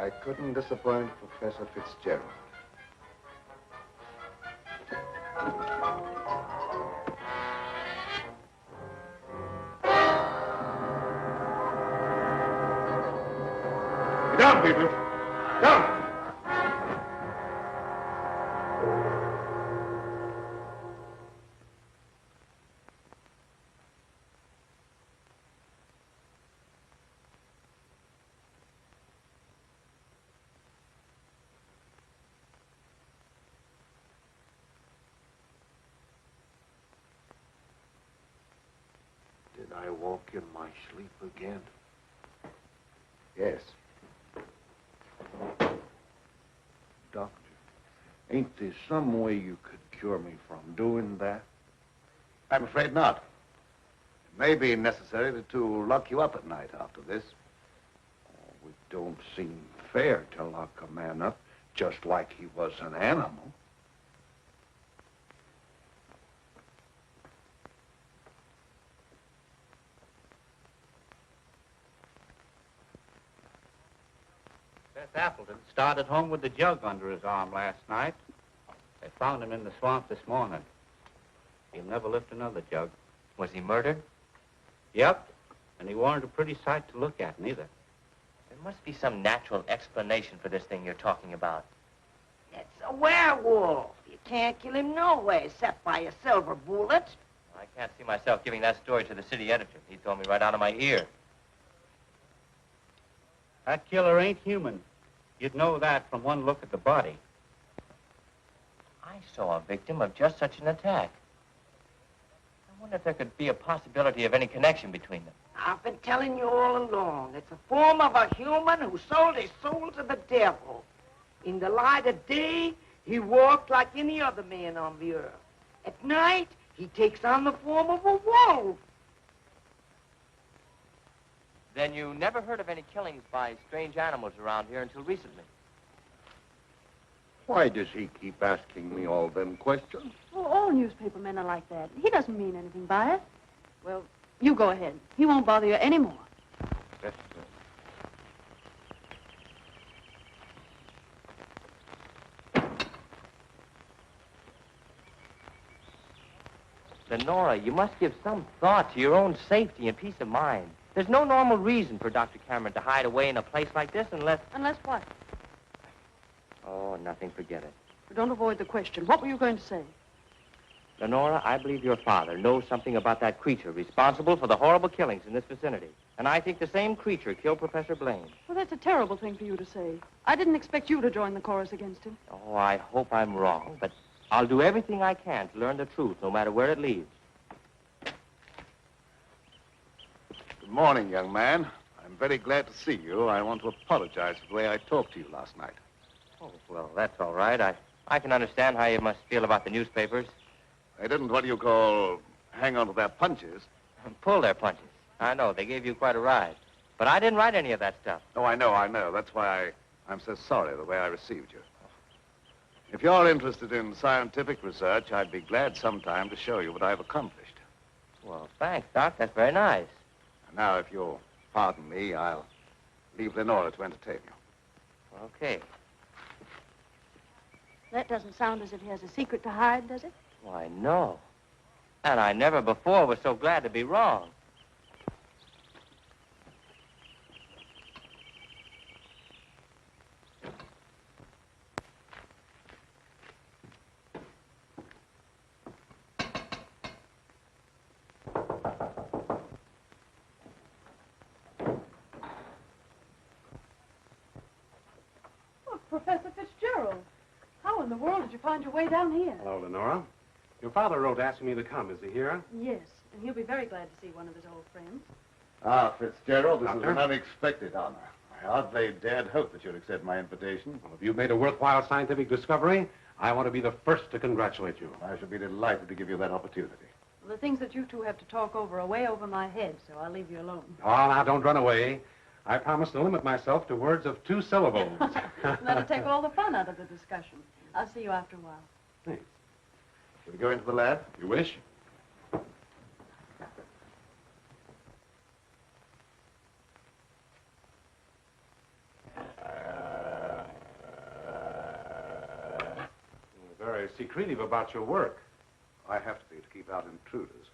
I couldn't disappoint Professor Fitzgerald. Get down, people. Down! Did I walk in my sleep again? Yes. Doctor, ain't there some way you could cure me from doing that? I'm afraid not. It may be necessary to lock you up at night after this. Oh, it don't seem fair to lock a man up just like he was an animal. Seth Appleton started home with the jug under his arm last night. They found him in the swamp this morning. He'll never lift another jug. Was he murdered? Yep. And he weren't a pretty sight to look at, neither. There must be some natural explanation for this thing you're talking about. It's a werewolf. You can't kill him no way except by a silver bullet. I can't see myself giving that story to the city editor. He told me right out of my ear. That killer ain't human. You'd know that from one look at the body. I saw a victim of just such an attack. I wonder if there could be a possibility of any connection between them. I've been telling you all along. It's a form of a human who sold his soul to the devil. In the light of day, he walked like any other man on the earth. At night, he takes on the form of a wolf. Then you never heard of any killings by strange animals around here until recently? Why does he keep asking me all them questions? Well, all newspaper men are like that. He doesn't mean anything by it. Well, you go ahead. He won't bother you anymore. That's Lenora, you must give some thought to your own safety and peace of mind. There's no normal reason for Dr. Cameron to hide away in a place like this unless... Unless what? Oh, nothing. Forget it. Don't avoid the question. What were you going to say? Lenora, I believe your father knows something about that creature responsible for the horrible killings in this vicinity. And I think the same creature killed Professor Blaine. Well, that's a terrible thing for you to say. I didn't expect you to join the chorus against him. Oh, I hope I'm wrong, but I'll do everything I can to learn the truth, no matter where it leads. Good morning, young man. I'm very glad to see you. I want to apologize for the way I talked to you last night. Oh, well, that's all right. I can understand how you must feel about the newspapers. They didn't, what do you call, hang on to their punches. Pull their punches. I know. They gave you quite a ride. But I didn't write any of that stuff. Oh, I know. That's why I'm so sorry the way I received you. If you're interested in scientific research, I'd be glad sometime to show you what I've accomplished. Well, thanks, Doc. That's very nice. And now, if you'll pardon me, I'll leave Lenora to entertain you. Okay. That doesn't sound as if he has a secret to hide, does it? Why, no. And I never before was so glad to be wrong. Oh, Professor Fitzgerald. How in the world did you find your way down here? Hello, Lenora. Your father wrote asking me to come. Is he here? Yes, and he'll be very glad to see one of his old friends. Ah, Fitzgerald, this Doctor? is an unexpected honor. I hardly dared hope that you'd accept my invitation. Well, if you've made a worthwhile scientific discovery, I want to be the first to congratulate you. I shall be delighted to give you that opportunity. Well, the things that you two have to talk over are way over my head, so I'll leave you alone. Oh, now, don't run away. I promise to limit myself to words of 2 syllables. That'll take all the fun out of the discussion. I'll see you after a while. Thanks. Shall we go into the lab? You wish? You're very secretive about your work. I have to be to keep out intruders.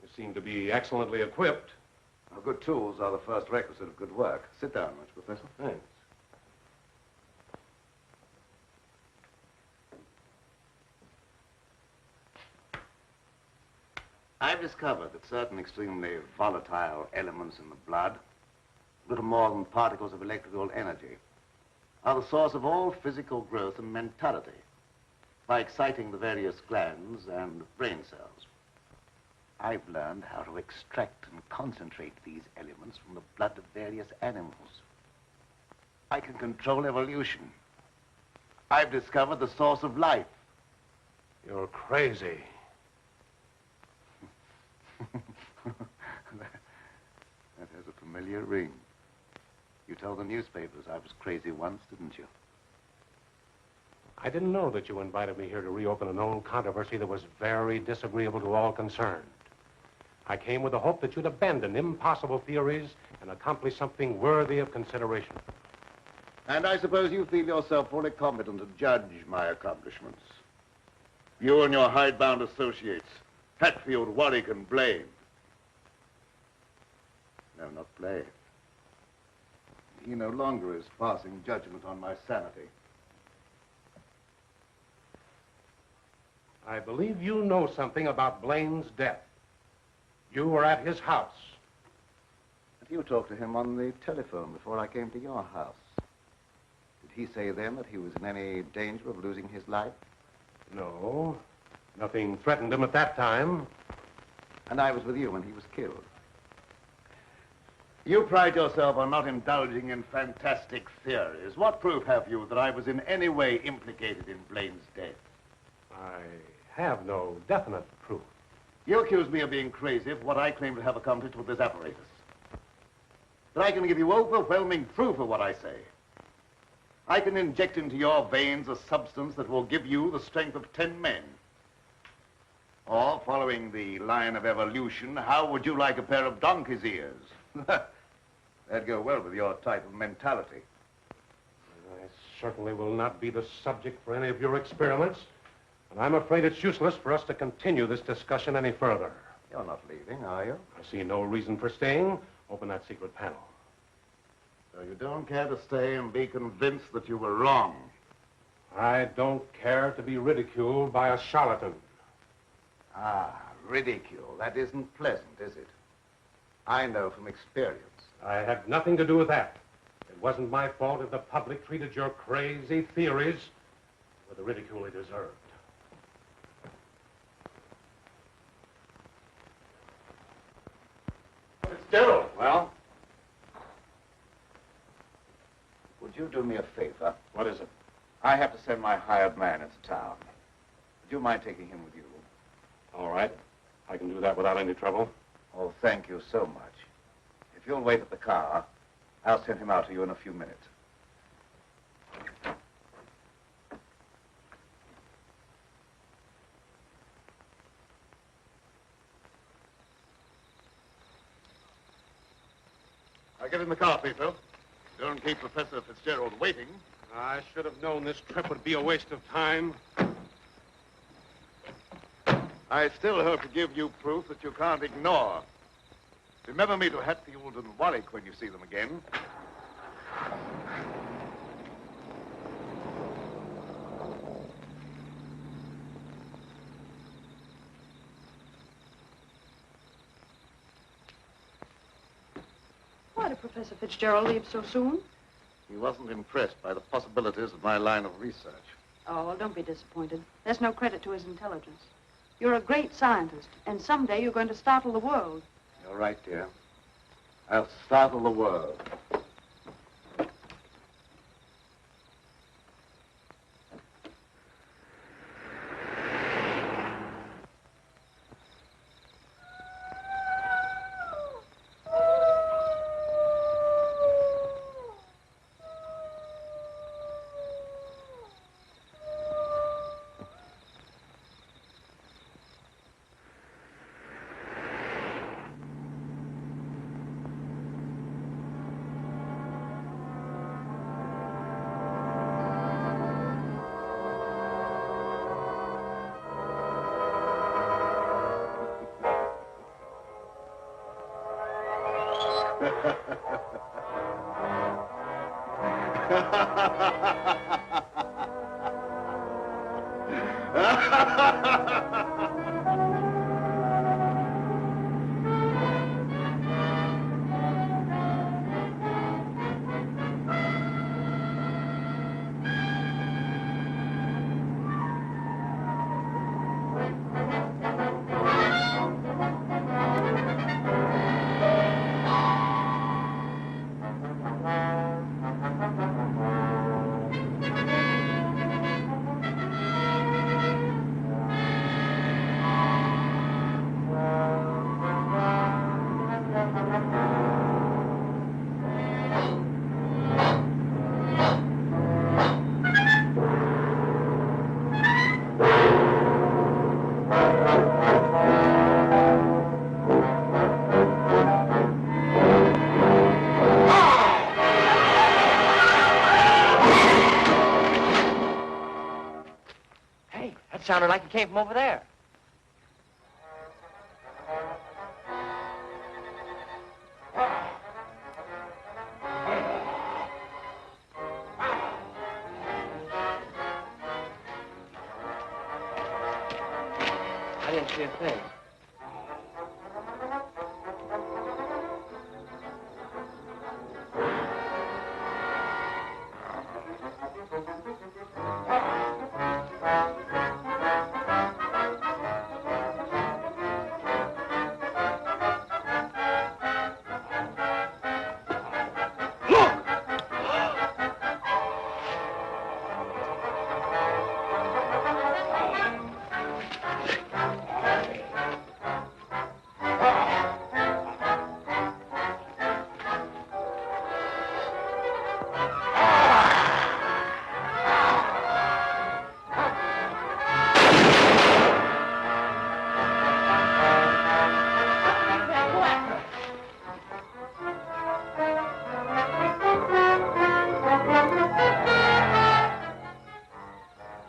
You seem to be excellently equipped. Now, good tools are the first requisite of good work. Sit down, much, Professor. Thanks. I've discovered that certain extremely volatile elements in the blood, little more than particles of electrical energy, are the source of all physical growth and mentality by exciting the various glands and brain cells. I've learned how to extract and concentrate these elements from the blood of various animals. I can control evolution. I've discovered the source of life. You're crazy. That has a familiar ring. You told the newspapers I was crazy once, didn't you? I didn't know that you invited me here to reopen an old controversy that was very disagreeable to all concerned. I came with the hope that you'd abandon impossible theories and accomplish something worthy of consideration. And I suppose you feel yourself fully competent to judge my accomplishments. You and your hidebound associates, Hatfield, Warwick, and Blaine. No, not Blaine. He no longer is passing judgment on my sanity. I believe you know something about Blaine's death. You were at his house. But you talked to him on the telephone before I came to your house. Did he say then that he was in any danger of losing his life? No. Nothing threatened him at that time. And I was with you when he was killed. You pride yourself on not indulging in fantastic theories. What proof have you that I was in any way implicated in Blaine's death? I have no definite proof. You accuse me of being crazy for what I claim to have accomplished with this apparatus. but I can give you overwhelming proof of what I say. I can inject into your veins a substance that will give you the strength of 10 men. Or, following the line of evolution, how would you like a pair of donkey's ears? That'd go well with your type of mentality. I certainly will not be the subject for any of your experiments, and I'm afraid it's useless for us to continue this discussion any further. You're not leaving, are you? I see no reason for staying. Open that secret panel. So you don't care to stay and be convinced that you were wrong? I don't care to be ridiculed by a charlatan. Ah, ridicule. That isn't pleasant, is it? I know from experience. I had nothing to do with that. It wasn't my fault if the public treated your crazy theories with the ridicule they deserved. Fitzgerald! Well? Would you do me a favor? What is it? I have to send my hired man into town. Would you mind taking him with you? All right. I can do that without any trouble. Oh, thank you so much. If you'll wait at the car, I'll send him out to you in a few minutes. I'll get in the car, Peter. Don't keep Professor Fitzgerald waiting. I should have known this trip would be a waste of time. I still hope to give you proof that you can't ignore. Remember me to Hatfield and Warwick when you see them again. Why did Professor Fitzgerald leave so soon? He wasn't impressed by the possibilities of my line of research. Oh, well, don't be disappointed. There's no credit to his intelligence. You're a great scientist, and someday you're going to startle the world. You're right, dear. I'll startle the world. Sounded like it came from over there. I didn't see a thing.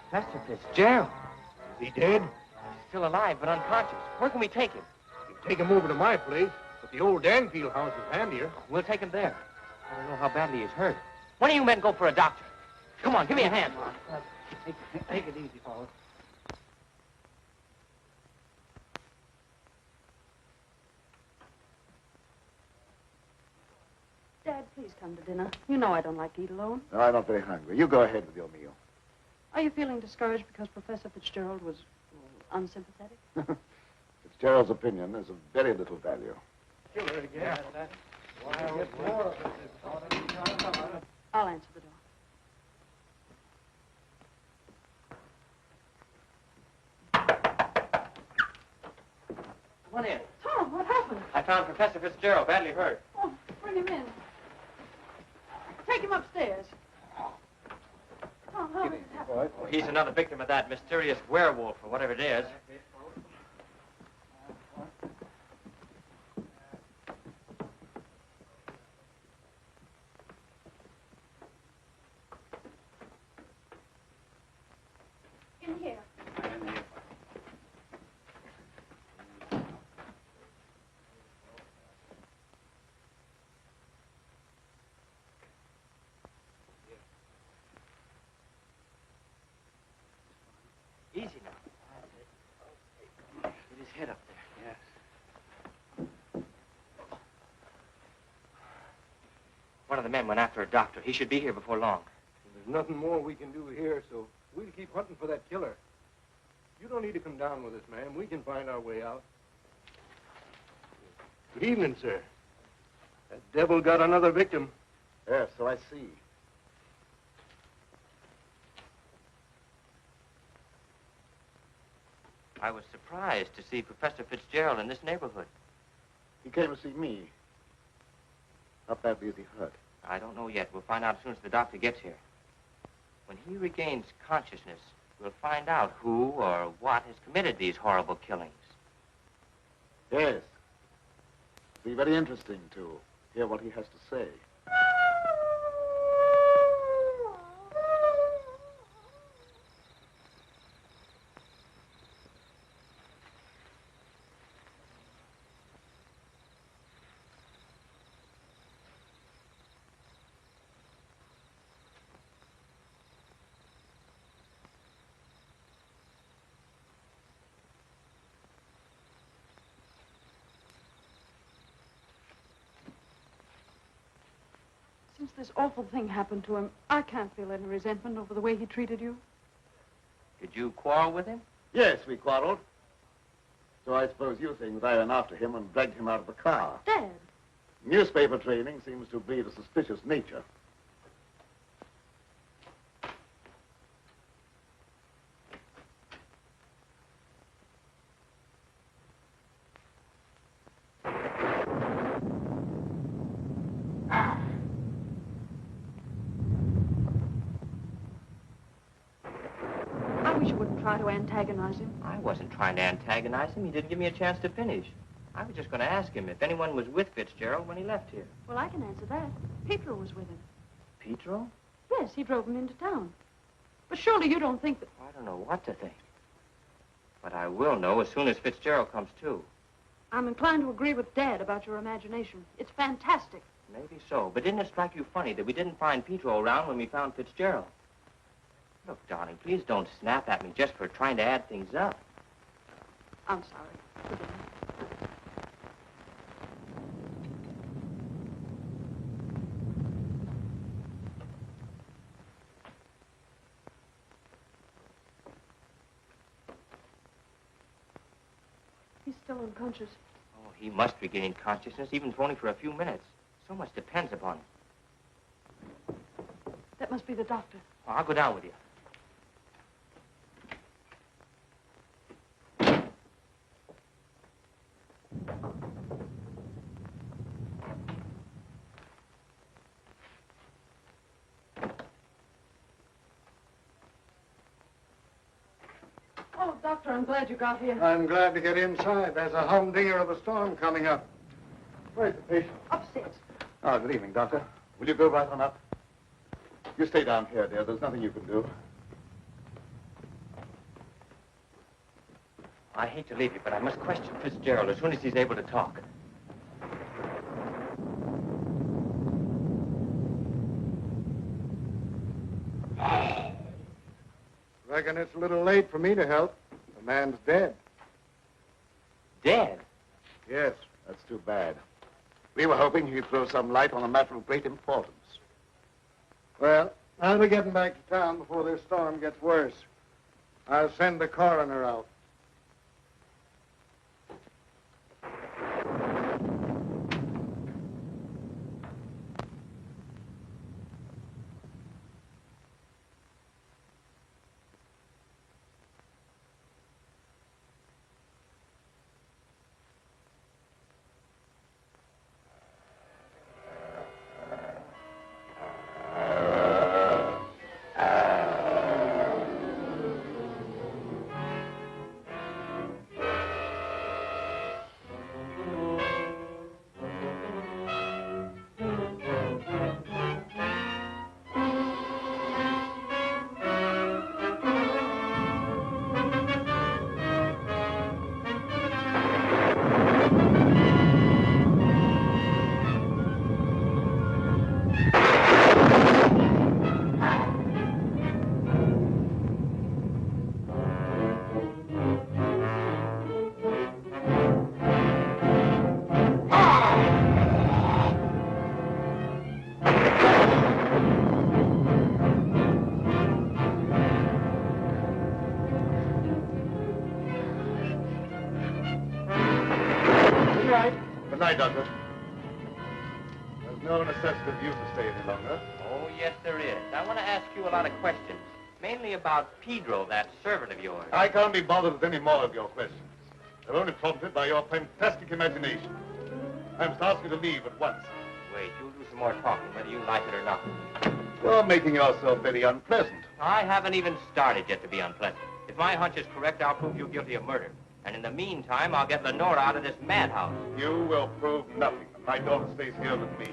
Professor Fitzgerald. Is he dead? Still alive, but unconscious. Where can we take him? You take him over to my place, but the old Danfield house is handier. We'll take him there. I don't know how badly he's hurt. One of you men go for a doctor. Come on, give me a hand. Take it easy, fellas. Dad, please come to dinner. You know I don't like to eat alone. No, I'm not very hungry. You go ahead with your meal. Are you feeling discouraged because Professor Fitzgerald was unsympathetic? Fitzgerald's opinion is of very little value. Killer again. I'll answer the door. Come on in. Tom, what happened? I found Professor Fitzgerald badly hurt. Oh, bring him in. Take him upstairs. Tom, how did it happen? Oh, he's another victim of that mysterious werewolf or whatever it is. In here. Easy now. Get his head up there. Yes. One of the men went after a doctor. He should be here before long. There's nothing more we can do here, so we'll keep hunting for that killer. You don't need to come down with us, ma'am. We can find our way out. Good evening, sir. That devil got another victim. Yes, so I see. I was surprised to see Professor Fitzgerald in this neighborhood. He came to see me. How badly is he hurt? I don't know yet. We'll find out as soon as the doctor gets here. When he regains consciousness, we'll find out who or what has committed these horrible killings. Yes. It'll be very interesting to hear what he has to say. Since this awful thing happened to him, I can't feel any resentment over the way he treated you. Did you quarrel with him? Yes, we quarreled. So I suppose you think that I ran after him and dragged him out of the car. Dad. Newspaper training seems to breed a suspicious nature. I wish you wouldn't try to antagonize him. I wasn't trying to antagonize him. He didn't give me a chance to finish. I was just going to ask him if anyone was with Fitzgerald when he left here. Well, I can answer that. Petro was with him. Petro? Yes, he drove him into town. But surely you don't think that... I don't know what to think. But I will know as soon as Fitzgerald comes to. I'm inclined to agree with Dad about your imagination. It's fantastic. Maybe so. But didn't it strike you funny that we didn't find Petro around when we found Fitzgerald? Look, darling, please don't snap at me just for trying to add things up. I'm sorry. Forgive me. He's still unconscious. Oh, he must regain consciousness, even if only for a few minutes. So much depends upon him. That must be the doctor. Oh, I'll go down with you. Oh, Doctor, I'm glad you got here. I'm glad to get inside. There's a humdinger of a storm coming up. Where's the patient? Upstairs. Oh, good evening, Doctor. Will you go right on up? You stay down here, dear. There's nothing you can do. I hate to leave you, but I must question Fitzgerald as soon as he's able to talk. Reckon it's a little late for me to help. The man's dead. Dead? Yes, that's too bad. We were hoping he'd throw some light on a matter of great importance. Well, I'll be getting back to town before this storm gets worse. I'll send the coroner out. Good night, Doctor. There's no necessity for you to stay any longer. Oh, yes, there is. I want to ask you a lot of questions, mainly about Pedro, that servant of yours. I can't be bothered with any more of your questions. They're only prompted by your fantastic imagination. I must ask you to leave at once. Wait, you'll do some more talking, whether you like it or not. You're making yourself very unpleasant. I haven't even started yet to be unpleasant. If my hunch is correct, I'll prove you guilty of murder. And in the meantime, I'll get Lenora out of this madhouse. You will prove nothing. My daughter stays here with me.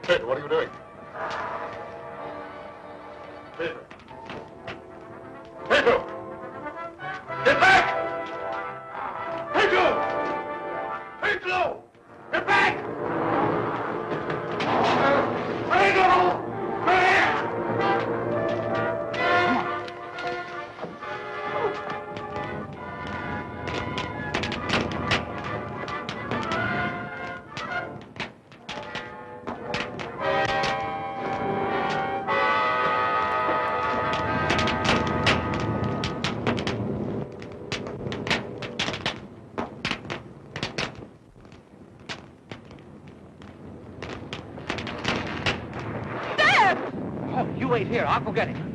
Pedro, what are you doing? Pedro! Pedro! Get back! Pedro! Pedro! Get back! Pedro! You wait here. I'll go get him.